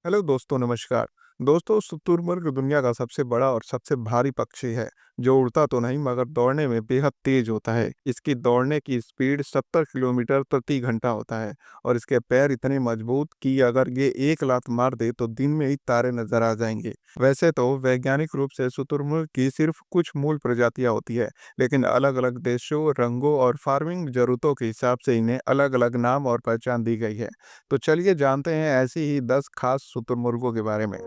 Hello दोस्तों, नमस्कार। दोस्तों, शुतुरमुर्ग दुनिया का सबसे बड़ा और सबसे भारी पक्षी है, जो उड़ता तो नहीं मगर दौड़ने में बेहद तेज होता है। इसकी दौड़ने की स्पीड 70 किलोमीटर प्रति घंटा होता है और इसके पैर इतने मजबूत कि अगर ये एक लात मार दे तो दिन में ही तारे नजर आ जाएंगे। वैसे तो वैज्ञानिक रूप से शुतुरमुर्ग की सिर्फ कुछ मूल प्रजातियां होती है, लेकिन अलग-अलग देशों, रंगों और फार्मिंग जरूरतों के हिसाब से इन्हें अलग-अलग नाम और पहचान दी गई है। तो चलिए जानते हैं ऐसी ही 10 खास शुतुरमुर्गों के बारे में।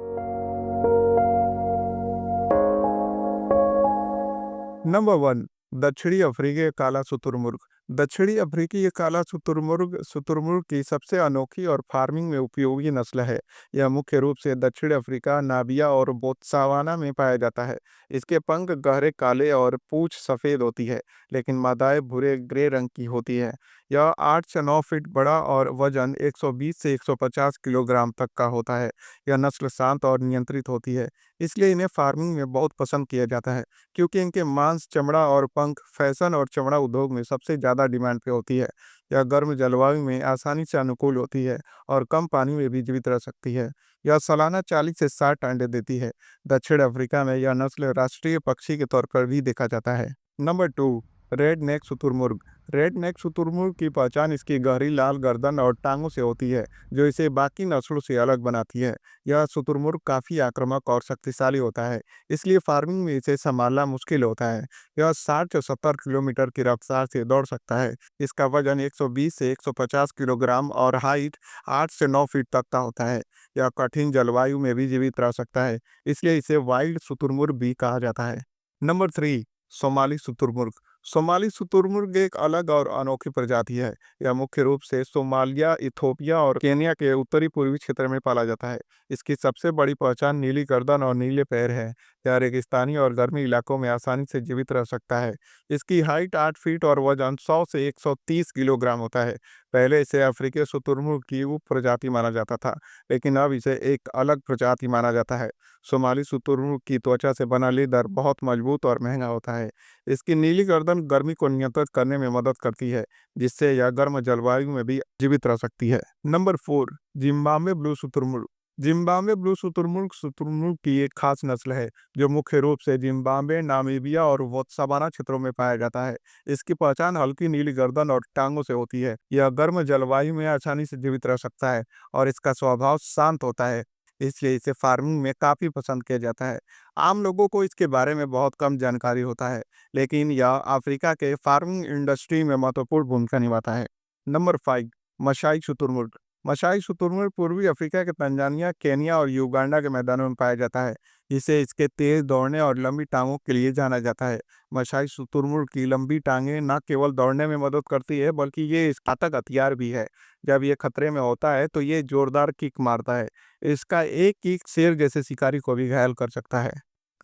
नंबर 1, दक्षिणी अफ्रीकी काला शुतुरमुर्ग। दक्षिणी अफ्रीकी ये काला शुतुरमुर्ग शुतुरमुर्ग की सबसे अनोखी और फार्मिंग में उपयोगी नस्ल है। यह मुख्य रूप से दक्षिण अफ्रीका, नामिबिया और बोत्सवाना में पाया जाता है। इसके पंख गहरे काले और पूंछ सफेद होती है, लेकिन मादाएं भूरे ग्रे रंग की होती है। यह 8 से 9 फीट बड़ा और वजन 120 से 150 किलोग्राम तक का होता है। यह नस्ल शांत और नियंत्रित होती है, इसलिए इन्हें फार्मिंग में बहुत पसंद किया जाता है, क्योंकि इनके मांस, चमड़ा और पंख फैशन और चमड़ा उद्योग में सबसे ज़्यादा डिमांड पे होती है। यह गर्म जलवायु में आसानी से अनुकूल होती है और कम पानी में भी जीवित रह सकती है। यह सालाना 40 से 60 अंडे देती है। दक्षिण अफ्रीका में यह नस्ल राष्ट्रीय पक्षी के तौर पर भी देखा जाता है। नंबर 2, रेड नेक शुतुरमुर्ग। रेड नेक शुतुरमुर्ग की पहचान इसकी गहरी लाल गर्दन और टांगों से होती है, जो इसे बाकी नस्लों से अलग बनाती है। यह शुतुरमुर्ग काफ़ी आक्रामक और शक्तिशाली होता है, इसलिए फार्मिंग में इसे संभालना मुश्किल होता है। यह 60 से 70 किलोमीटर की रफ्तार से दौड़ सकता है। इसका वजन 120 से 150 किलोग्राम और हाइट 8 से 9 फीट तक का होता है। यह कठिन जलवायु में भी जीवित रह सकता है, इसलिए इसे वाइल्ड शुतुरमुर्ग भी कहा जाता है। नंबर 3, सोमाली शुतुरमुर्ग। सोमाली शुतुरमुर्ग एक अलग और अनोखी प्रजाति है। यह मुख्य रूप से सोमालिया, इथोपिया और केनिया के उत्तरी पूर्वी क्षेत्र में पाला जाता है। इसकी सबसे बड़ी पहचान नीली गर्दन और नीले पैर है। यह रेगिस्तानी और गर्मी इलाकों में आसानी से जीवित रह सकता है। इसकी हाइट 8 फीट और वजन 100 से 130 किलोग्राम होता है। पहले इसे अफ्रीकी शुतुरमुर्ग की उप प्रजाति माना जाता था, लेकिन अब इसे एक अलग प्रजाति माना जाता है। सोमाली शुतुरमुर्ग की त्वचा से बना लेदर बहुत मजबूत और महंगा होता है। इसकी नीली गर्दन गर्मी को नियंत्रित करने में मदद करती है, जिससे यह गर्म जलवायु में भी जीवित रह सकती है। नंबर 4, जिम्बाब्वे ब्लू शुतुरमुर्ग। जिम्बाब्वे ब्लू शुतुरमुर्ग शुतुरमुर्ग की एक खास नस्ल है, जो मुख्य रूप से जिम्बाब्वे, नामीबिया और बोत्सवाना क्षेत्रों में पाया जाता है। इसकी पहचान हल्की नीली गर्दन और टांगों से होती है। यह गर्म जलवायु में आसानी से जीवित रह सकता है और इसका स्वभाव शांत होता है, इसलिए इसे फार्मिंग में काफ़ी पसंद किया जाता है। आम लोगों को इसके बारे में बहुत कम जानकारी होता है, लेकिन यह अफ्रीका के फार्मिंग इंडस्ट्री में महत्वपूर्ण भूमिका निभाता है। नंबर 5, मसाई शुतुरमुर्ग। मसाई शुतुरमुर्ग पूर्वी अफ्रीका के तंजानिया, केनिया और युगांडा के मैदानों में पाया जाता है। इसे इसके तेज दौड़ने और लंबी टांगों के लिए जाना जाता है। मसाई शुतुरमुर्ग की लंबी टांगें न केवल दौड़ने में मदद करती है, बल्कि ये इस घातक हथियार भी है। जब ये खतरे में होता है तो ये जोरदार किक मारता है। इसका एक किक शेर जैसे शिकारी को भी घायल कर सकता है।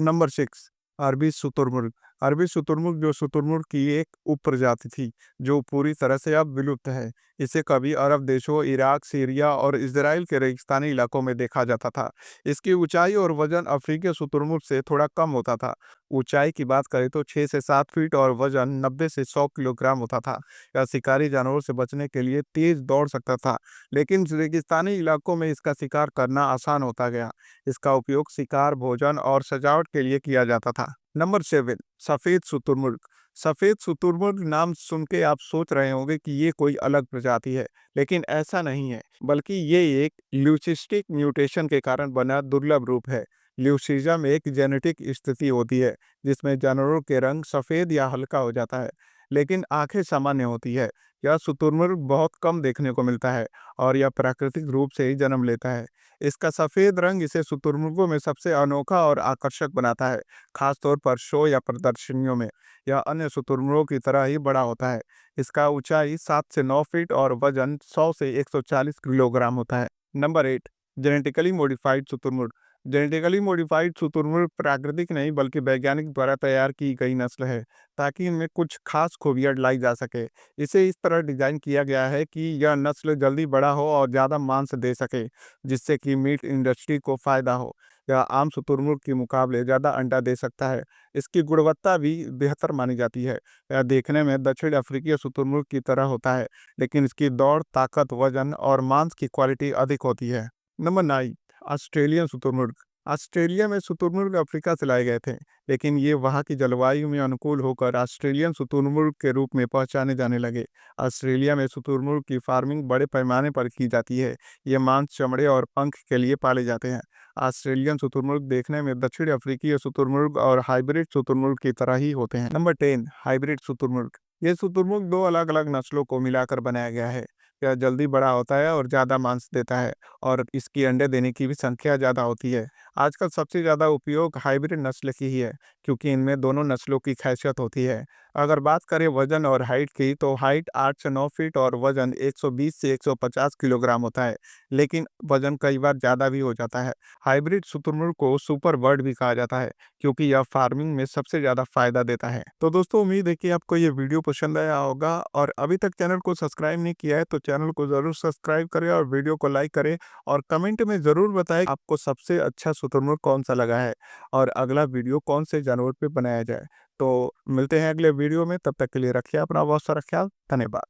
नंबर 6, अरबी शुतुरमुर्ग। अरबी शुतुरमुर्ग जो शुतुरमुर्ग की एक उपप्रजाति थी, जो पूरी तरह से अब विलुप्त है। इसे कभी अरब देशों, इराक, सीरिया और इजराइल के रेगिस्तानी इलाकों में देखा जाता था। इसकी ऊंचाई और वजन अफ्रीकी शुतुरमुर्ग से थोड़ा कम होता था। ऊंचाई की बात करें तो 6 से 7 फीट और वजन 90 से 100 किलोग्राम होता था। यह शिकारी जानवरों से बचने के लिए तेज दौड़ सकता था, लेकिन रेगिस्तानी इलाकों में इसका शिकार करना आसान होता गया। इसका उपयोग शिकार, भोजन और सजावट के लिए किया जाता था। नंबर 7, सफेद शुतुरमुर्ग। सफेद शुतुरमुर्ग नाम सुन के आप सोच रहे होंगे कि ये कोई अलग प्रजाति है, लेकिन ऐसा नहीं है, बल्कि ये एक ल्यूसिस्टिक म्यूटेशन के कारण बना दुर्लभ रूप है। ल्यूसिज्म एक जेनेटिक स्थिति होती है, जिसमें जानवरों के रंग सफेद या हल्का हो जाता है, लेकिन आंखें सामान्य होती है। यह शुतुरमुर्ग बहुत कम देखने को मिलता है और यह प्राकृतिक रूप से ही जन्म लेता है। इसका सफेद रंग इसे शुतुरमुर्गों में सबसे अनोखा और आकर्षक बनाता है, खासतौर पर शो या प्रदर्शनियों में। यह अन्य शुतुरमुर्गों की तरह ही बड़ा होता है। इसका ऊंचाई 7 से 9 फीट और वजन 100 से 140 किलोग्राम होता है। नंबर 8, जेनेटिकली मॉडिफाइड शुतुरमुर्ग। जेनेटिकली मॉडिफाइड शुतुरमुर्ग प्राकृतिक नहीं बल्कि वैज्ञानिक द्वारा तैयार की गई नस्ल है, ताकि इनमें कुछ खास खूबियां लाई जा सके। इसे इस तरह डिजाइन किया गया है कि यह नस्ल जल्दी बड़ा हो और ज़्यादा मांस दे सके, जिससे कि मीट इंडस्ट्री को फायदा हो। यह आम शुतुरमुर्ग के मुकाबले ज़्यादा अंडा दे सकता है। इसकी गुणवत्ता भी बेहतर मानी जाती है। यह देखने में दक्षिण अफ्रीकी शुतुरमुर्ग की तरह होता है, लेकिन इसकी दौड़, ताकत, वजन और मांस की क्वालिटी अधिक होती है। नंबर 9, ऑस्ट्रेलियन शुतुरमुर्ग। ऑस्ट्रेलिया में शुतुरमुर्ग अफ्रीका से लाए गए थे, लेकिन ये वहाँ की जलवायु में अनुकूल होकर ऑस्ट्रेलियन शुतुरमुर्ग के रूप में पहचाने जाने लगे। ऑस्ट्रेलिया में शुतुरमुर्ग की फार्मिंग बड़े पैमाने पर की जाती है। ये मांस, चमड़े और पंख के लिए पाले जाते हैं। ऑस्ट्रेलियन शुतुरमुर्ग देखने में दक्षिण अफ्रीकी शुतुरमुर्ग और हाइब्रिड शुतुरमुर्ग की तरह ही होते हैं। नंबर 10, हाइब्रिड शुतुरमुर्ग। ये शुतुरमुर्ग दो अलग-अलग नस्लों को मिलाकर बनाया गया है। यह जल्दी बड़ा होता है और ज़्यादा मांस देता है, और इसकी अंडे देने की भी संख्या ज़्यादा होती है। आजकल सबसे ज़्यादा उपयोग हाइब्रिड नस्ल की ही है, क्योंकि इनमें दोनों नस्लों की ख़ासियत होती है। अगर बात करें वज़न और हाइट की, तो हाइट 8 से 9 फीट और वज़न 120 से 150 किलोग्राम होता है, लेकिन वज़न कई बार ज़्यादा भी हो जाता है। हाइब्रिड शुतुरमुर्ग को सुपर बर्ड भी कहा जाता है, क्योंकि यह फार्मिंग में सबसे ज़्यादा फ़ायदा देता है। तो दोस्तों, उम्मीद है कि आपको ये वीडियो पसंद आया होगा, और अभी तक चैनल को सब्सक्राइब नहीं किया है तो चैनल को ज़रूर सब्सक्राइब करें और वीडियो को लाइक करें, और कमेंट में ज़रूर बताएं आपको सबसे अच्छा शुतुरमुर्ग कौन-सा लगा है और अगला वीडियो कौन से जानवर पे बनाया जाए। तो मिलते हैं अगले वीडियो में, तब तक के लिए रखिए अपना बहुत सारा ख्याल। धन्यवाद।